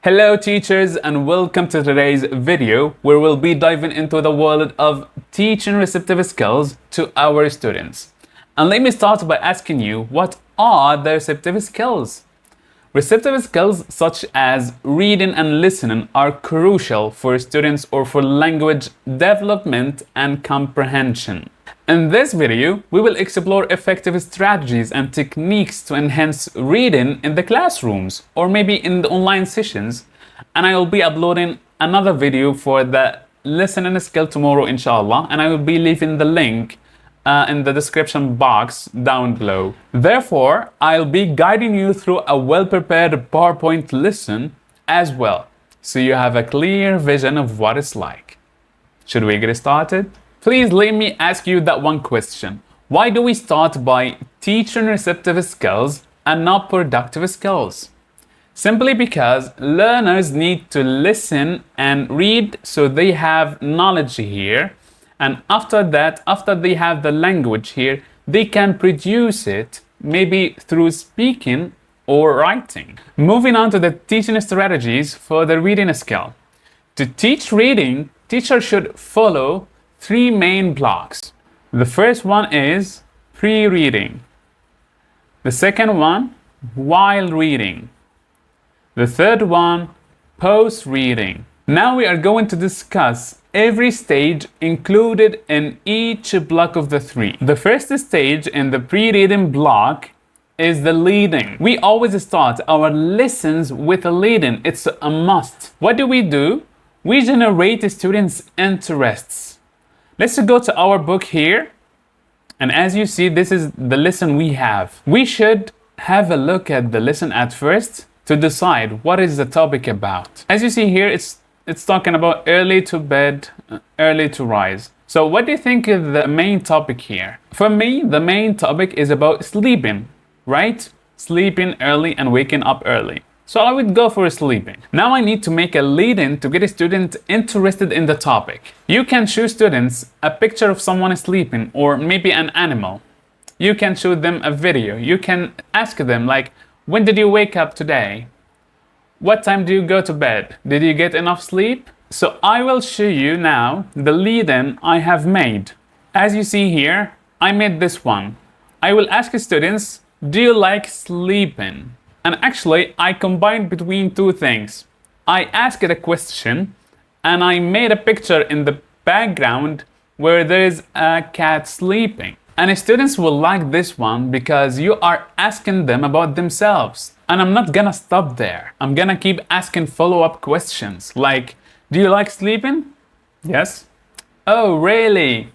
Hello teachers, and welcome to today's video where we'll be diving into the world of teaching receptive skills to our students. And let me start by asking you, what are the receptive skills? Receptive skills such as reading and listening are crucial for students or for language development and comprehension. In this video, we will explore effective strategies and techniques to enhance reading in the classrooms or maybe in the online sessions. And I will be uploading another video for the listening skill tomorrow, inshallah, and I will be leaving the link in the description box down below. Therefore, I'll be guiding you through a well-prepared PowerPoint lesson as well, so you have a clear vision of what it's like. Should we get started? Please let me ask you that one question. Why do we start by teaching receptive skills and not productive skills? Simply because learners need to listen and read so they have knowledge here, and after that, after they have the language here, they can produce it maybe through speaking or writing. Moving on to the teaching strategies for the reading skill. To teach reading, teachers should follow three main blocks. The first one is pre-reading. The second one, while reading. The third one, post-reading. Now we are going to discuss every stage included in each block of the three. The first stage in the pre-reading block is the leading. We always start our lessons with a leading. It's a must. What do? We generate students' interests. Let's go to our book here, and as you see, this is the lesson we have. We should have a look at the lesson at first to decide what is the topic about. As you see here, it's talking about early to bed, early to rise. So what do you think is the main topic here? For me, the main topic is about sleeping, right? Sleeping early and waking up early. So I would go for sleeping. Now I need to make a lead-in to get a student interested in the topic. You can show students a picture of someone sleeping or maybe an animal. You can show them a video. You can ask them like, when did you wake up today? What time do you go to bed? Did you get enough sleep? So I will show you now the lead-in I have made. As you see here, I made this one. I will ask students, do you like sleeping? And actually, I combined between two things. I asked a question and I made a picture in the background where there is a cat sleeping. And students will like this one because you are asking them about themselves. And I'm not gonna stop there. I'm gonna keep asking follow-up questions like, do you like sleeping? Yes. Oh, really?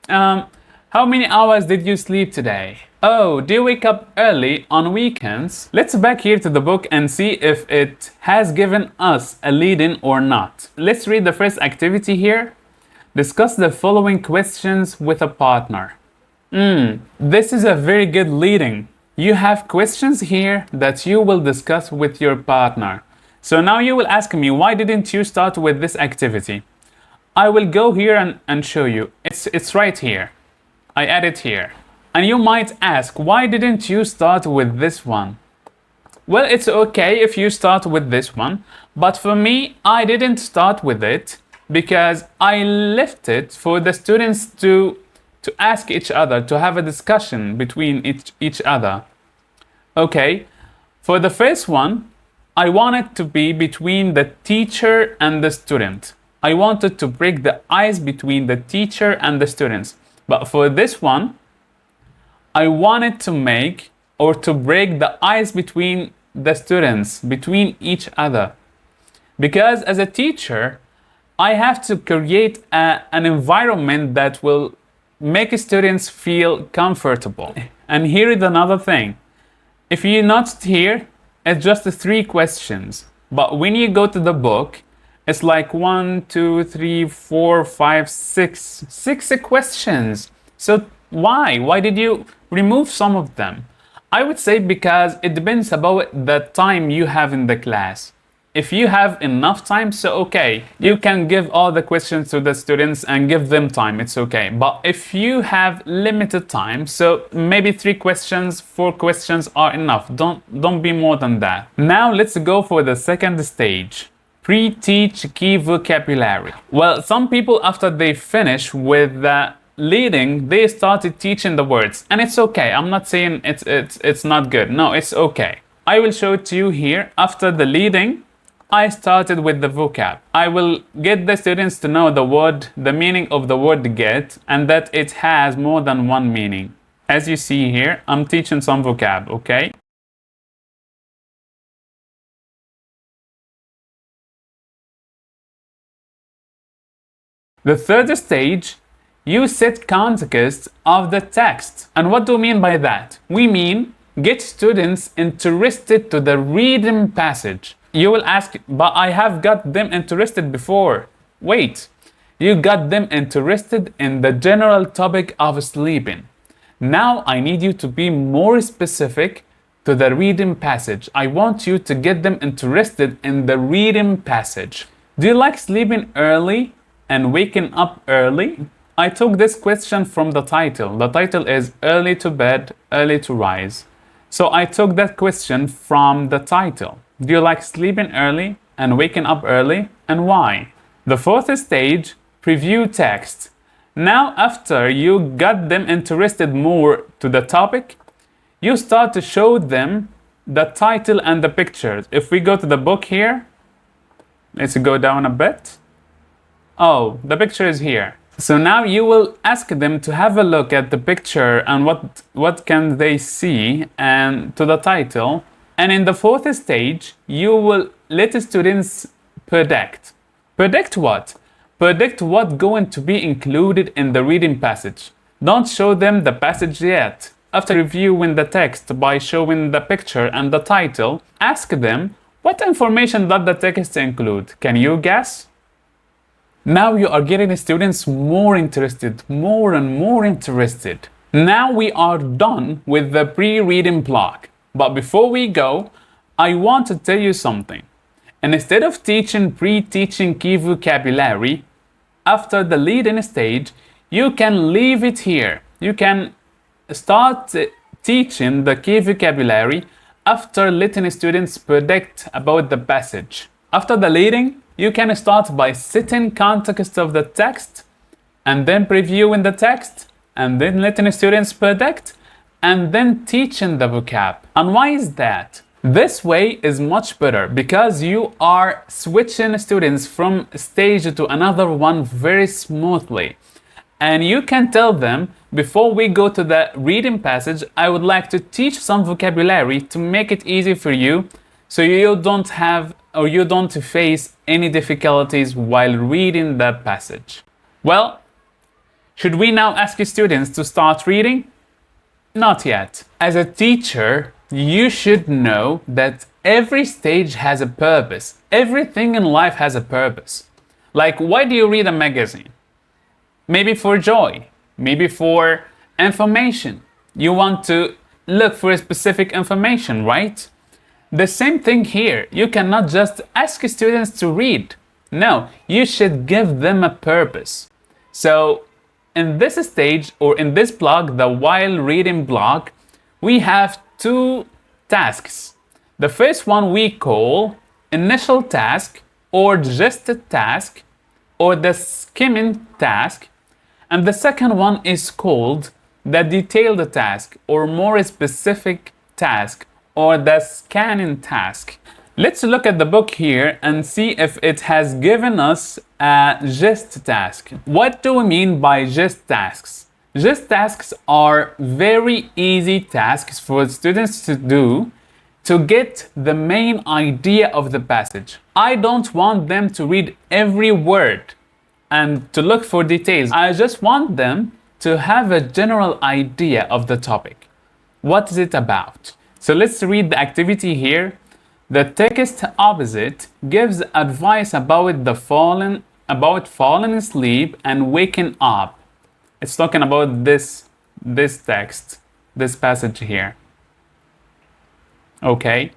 How many hours did you sleep today? Oh, do you wake up early on weekends? Let's back here to the book and see if it has given us a lead-in or not. Let's read the first activity here. Discuss the following questions with a partner. This is a very good lead-in. You have questions here that you will discuss with your partner. So now you will ask me, why didn't you start with this activity? I will go here and show you. It's right here. I add it here. And you might ask, why didn't you start with this one? Well, it's okay if you start with this one, but for me, I didn't start with it because I left it for the students to ask each other, to have a discussion between each other. Okay, for the first one, I want it to be between the teacher and the student. I wanted to break the ice between the teacher and the students. But for this one, I wanted to make or to break the ice between the students, between each other. Because as a teacher, I have to create an environment that will make students feel comfortable. And here is another thing. If you noticed here, it's just 3 questions. But when you go to the book, it's like 1, 2, 3, 4, 5, 6 questions. So why? Why did you remove some of them? I would say because it depends about the time you have in the class. If you have enough time, so okay, you can give all the questions to the students and give them time, it's okay. But if you have limited time, so maybe 3 questions, 4 questions are enough. Don't be more than that. Now let's go for the second stage. Pre-teach key vocabulary. Well, some people, after they finish with the leading, they started teaching the words, and it's okay. I'm not saying it's not good. No, it's okay. I will show it to you here. After the leading, I started with the vocab. I will get the students to know the word, the meaning of the word get, and that it has more than one meaning. As you see here, I'm teaching some vocab, okay? The third stage, you set context of the text. And what do we mean by that? We mean get students interested to the reading passage. You will ask, but I have got them interested before. Wait, you got them interested in the general topic of sleeping. Now I need you to be more specific to the reading passage. I want you to get them interested in the reading passage. Do you like sleeping early and waking up early? I took this question from the title. The title is Early to Bed, Early to Rise. So I took that question from the title. Do you like sleeping early and waking up early, and why? The fourth stage, preview text. Now after you got them interested more to the topic, you start to show them the title and the pictures. If we go to the book here, let's go down a bit. Oh, the picture is here. So now you will ask them to have a look at the picture and what can they see and to the title. And in the fourth stage, you will let the students predict. Predict what? Predict what's going to be included in the reading passage. Don't show them the passage yet. After reviewing the text by showing the picture and the title, ask them what information does the text include. Can you guess? Now you are getting the students more interested, more and more interested. Now we are done with the pre-reading block. But before we go, I want to tell you something. And instead of pre-teaching key vocabulary, after the leading stage, you can leave it here. You can start teaching the key vocabulary after letting students predict about the passage. After the leading, you can start by setting context of the text, and then previewing the text, and then letting students predict, and then teaching the vocab. And why is that? This way is much better because you are switching students from stage to another one very smoothly. And you can tell them, before we go to the reading passage, I would like to teach some vocabulary to make it easy for you, so you don't have or you don't face any difficulties while reading the passage. Well, should we now ask students to start reading? Not yet. As a teacher, you should know that every stage has a purpose. Everything in life has a purpose. Like, why do you read a magazine? Maybe for joy, maybe for information. You want to look for specific information, right? The same thing here. You cannot just ask students to read. No, you should give them a purpose. So in this stage, or in this block, the while reading block, we have 2 tasks. The first one we call initial task, or just a task, or the skimming task. And the second one is called the detailed task, or more specific task, or the scanning task. Let's look at the book here and see if it has given us a gist task. What do we mean by gist tasks? Gist tasks are very easy tasks for students to do to get the main idea of the passage. I don't want them to read every word and to look for details. I just want them to have a general idea of the topic. What is it about? So let's read the activity here. The text opposite gives advice about falling asleep and waking up. It's talking about this text, this passage here. Okay.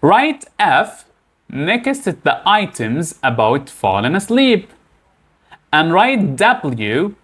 Write F next to the items about falling asleep. And write W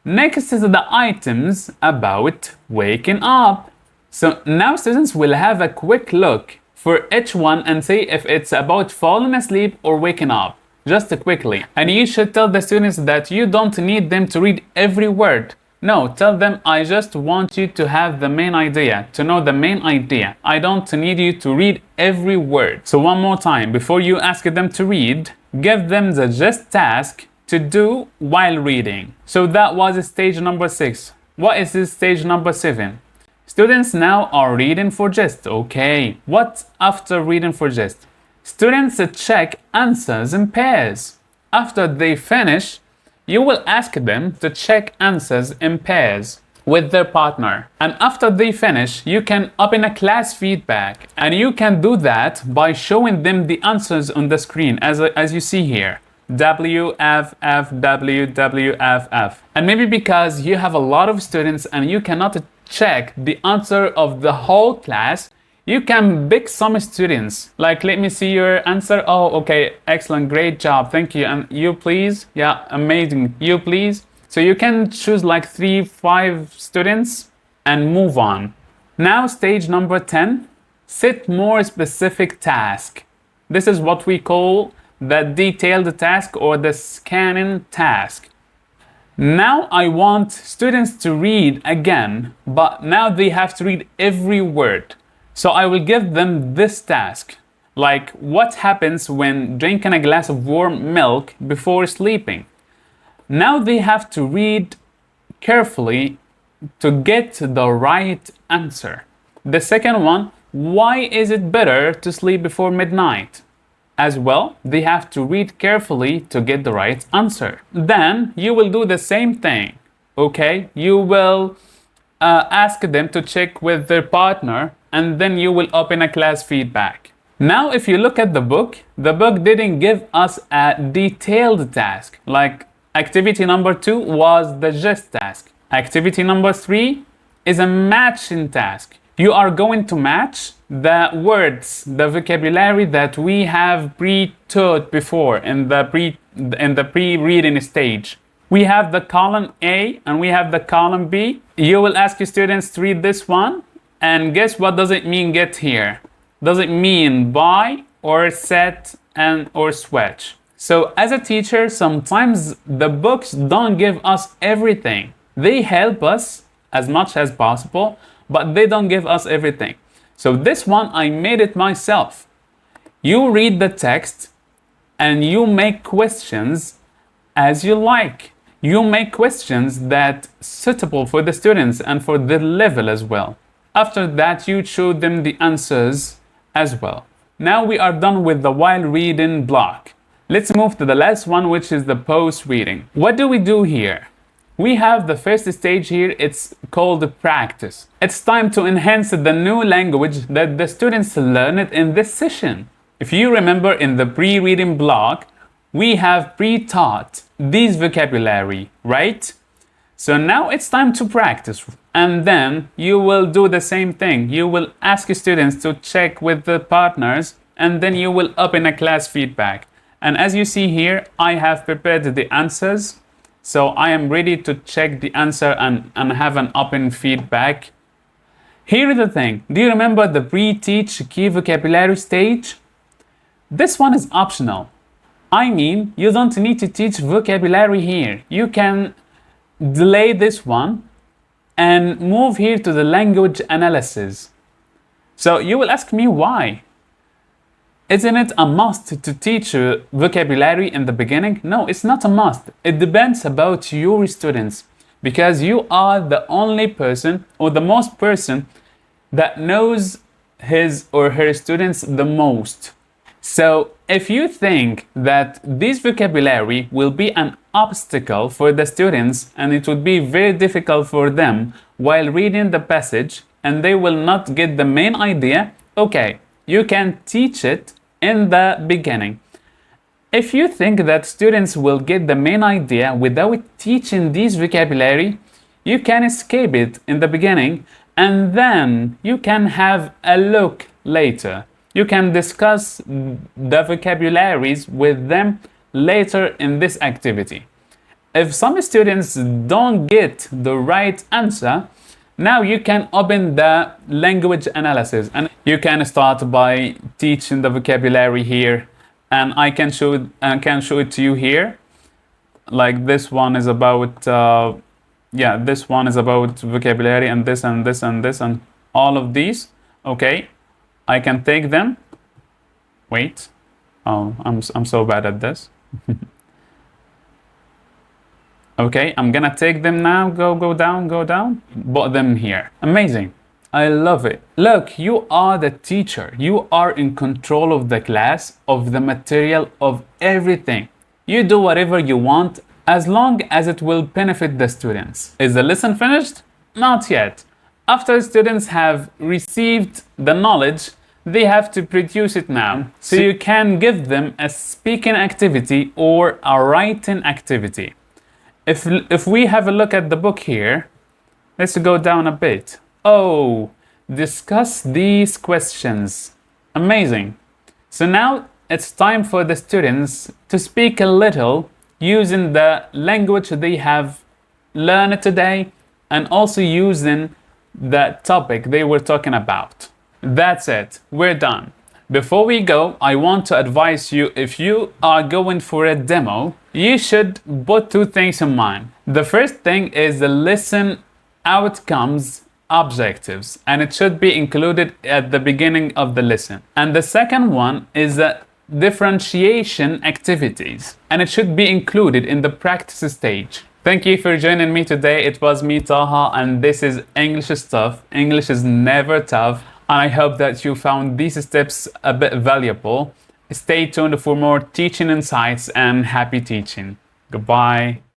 next to the items about waking up. So now students will have a quick look for each one and say if it's about falling asleep or waking up, just quickly. And you should tell the students that you don't need them to read every word. No, tell them I just want you to have the main idea, to know the main idea. I don't need you to read every word. So one more time, before you ask them to read, give them the gist task to do while reading. So that was stage number 6. What is this stage number 7? Students now are reading for gist. Okay, what after reading for gist? Students check answers in pairs. After they finish, you will ask them to check answers in pairs with their partner. And after they finish, you can open a class feedback. And you can do that by showing them the answers on the screen as you see here. W, F, F, W, W, F, F. And maybe because you have a lot of students and you cannot check the answer of the whole class, you can pick some students. Like, let me see your answer. Oh, okay, excellent, great job, thank you. And you please? Yeah, amazing. You please? So you can choose like 3, 5 students and move on. Now stage number 10, set more specific task. This is what we call the detailed task or the scanning task. Now I want students to read again, but now they have to read every word. So I will give them this task, like what happens when drinking a glass of warm milk before sleeping. Now they have to read carefully to get the right answer. The second one, why is it better to sleep before midnight? As well, they have to read carefully to get the right answer. Then you will do the same thing, okay? You will ask them to check with their partner, and then you will open a class feedback. Now, if you look at the book didn't give us a detailed task. Like activity number 2 was the gist task. Activity number 3 is a matching task. You are going to match the words, the vocabulary that we have pre-taught before in the pre-reading stage. We have the column A and we have the column B. You will ask your students to read this one and guess what does it mean get here? Does it mean buy or set and or switch? So as a teacher, sometimes the books don't give us everything. They help us as much as possible, but they don't give us everything. So this one, I made it myself. You read the text and you make questions as you like. You make questions that suitable for the students and for the level as well. After that, you show them the answers as well. Now we are done with the while reading block. Let's move to the last one, which is the post reading. What do we do here? We have the first stage here, it's called practice. It's time to enhance the new language that the students learned in this session. If you remember in the pre-reading block, we have pre-taught these vocabulary, right? So now it's time to practice. And then you will do the same thing. You will ask students to check with the partners and then you will open a class feedback. And as you see here, I have prepared the answers. So I am ready to check the answer and have an open feedback. Here is the thing. Do you remember the pre-teach key vocabulary stage? This one is optional. I mean, you don't need to teach vocabulary here. You can delay this one and move here to the language analysis. So you will ask me why? Isn't it a must to teach vocabulary in the beginning? No, it's not a must. It depends about your students because you are the only person or the most person that knows his or her students the most. So if you think that this vocabulary will be an obstacle for the students and it would be very difficult for them while reading the passage and they will not get the main idea, okay, you can teach it in the beginning. If you think that students will get the main idea without teaching this vocabulary, you can skip it in the beginning and then you can have a look later. You can discuss the vocabularies with them later in this activity. If some students don't get the right answer, now you can open the language analysis and you can start by teaching the vocabulary here, and I can show it to you here. Like this one is about this one is about vocabulary, and this and this and this and all of these. Okay, I can take them. Wait, oh, I'm so bad at this. Okay, I'm gonna take them now. Go down. Put them here. Amazing. I love it. Look, you are the teacher. You are in control of the class, of the material, of everything. You do whatever you want as long as it will benefit the students. Is the lesson finished? Not yet. After students have received the knowledge, they have to produce it now. So you can give them a speaking activity or a writing activity. If we have a look at the book here, let's go down a bit. Oh, discuss these questions. Amazing. So now it's time for the students to speak a little using the language they have learned today and also using the topic they were talking about. That's it. We're done. Before we go, I want to advise you, if you are going for a demo, you should put two things in mind. The first thing is the lesson outcomes objectives, and it should be included at the beginning of the lesson. And the second one is the differentiation activities, and it should be included in the practice stage. Thank you for joining me today. It was me, Taha, and this is English Stuff. English is never tough. And I hope that you found these tips a bit valuable. Stay tuned for more teaching insights and happy teaching. Goodbye.